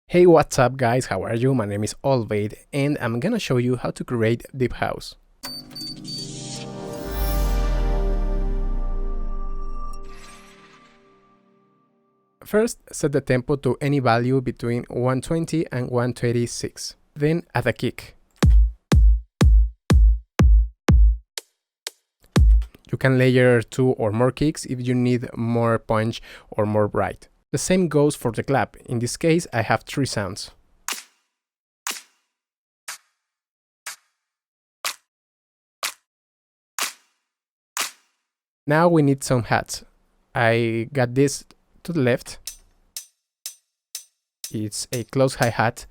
Hey, what's up guys, how are you? My name is Olbaid and I'm gonna show you how to create deep house. First, set the tempo to any value between 120 and 136. Then add a kick. You can layer 2 or more kicks if you need more punch or more bright. The same goes for the clap. In this case, I have 3 sounds. Now we need some hats. I got this to the left. It's a close hi-hat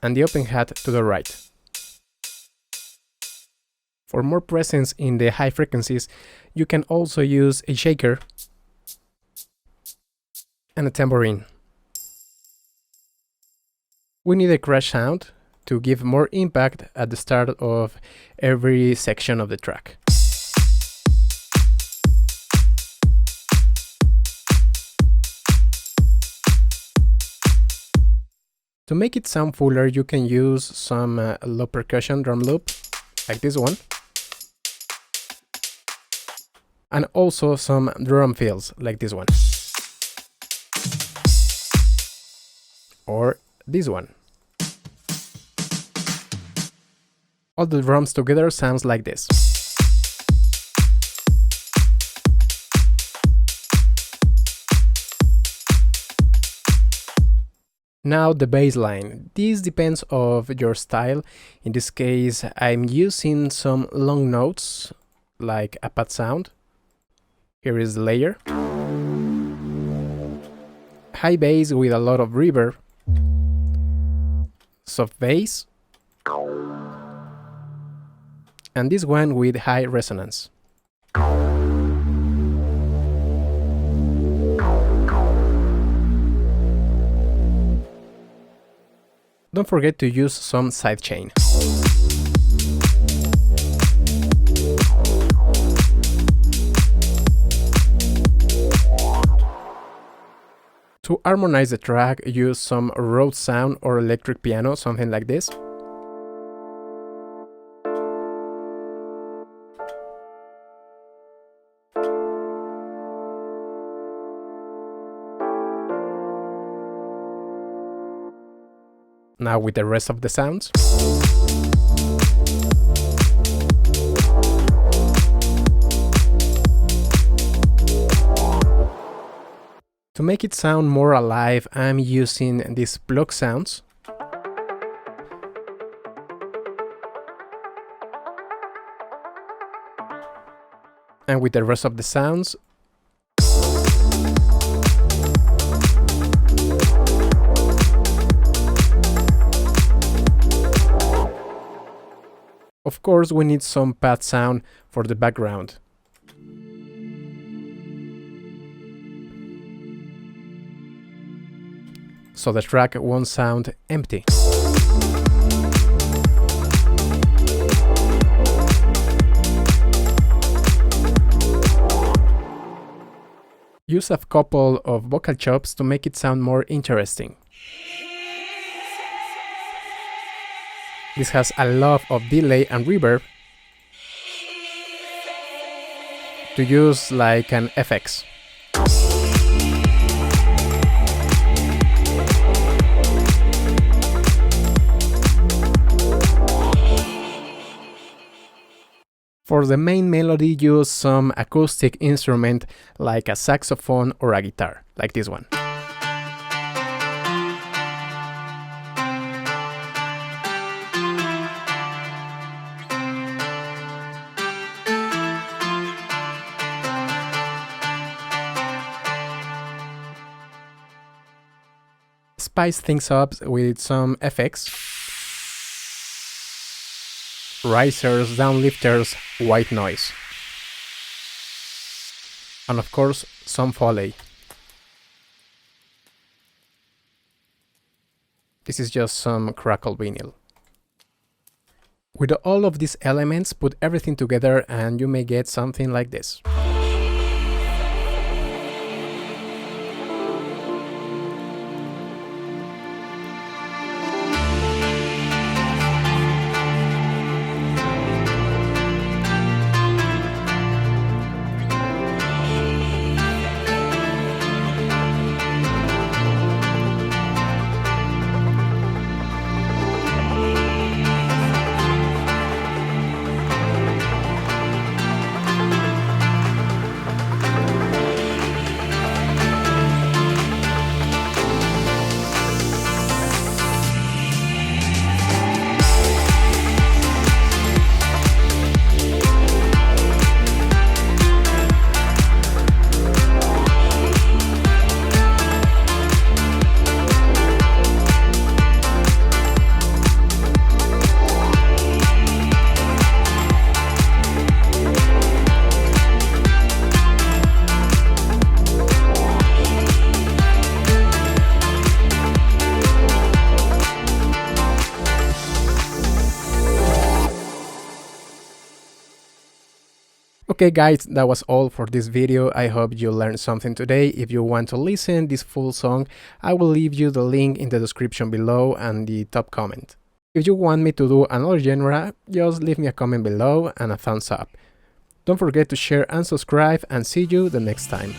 and the open hat to the right. For more presence in the high frequencies, you can also use a shaker and a tambourine. We need a crash sound to give more impact at the start of every section of the track. To make it sound fuller, you can use some low percussion drum loop, like this one, and also some drum fills, like this one, or this one. All the drums together sounds like this. Now the bass line. This depends of your style. In this case, I'm using some long notes, like a pad sound. Here is the layer. High bass with a lot of reverb. Soft bass. And this one with high resonance. Don't forget to use some sidechain. To harmonize the track, use some Rhodes sound or electric piano, something like this. Now with the rest of the sounds. To make it sound more alive, I'm using these block sounds. And with the rest of the sounds, of course, we need some pad sound for the background. So the track won't sound empty. Use a couple of vocal chops to make it sound more interesting. This has a lot of delay and reverb to use like an FX. For the main melody, use some acoustic instrument like a saxophone or a guitar, like this one. Spice things up with some effects. Risers, downlifters, white noise. And of course, some Foley. This is just some crackle vinyl. With all of these elements, put everything together and you may get something like this. Okay guys, that was all for this video. I hope you learned something today. If you want to listen this full song, I will leave you the link in the description below and the top comment. If you want me to do another genre, just leave me a comment below and a thumbs up. Don't forget to share and subscribe, and see you the next time.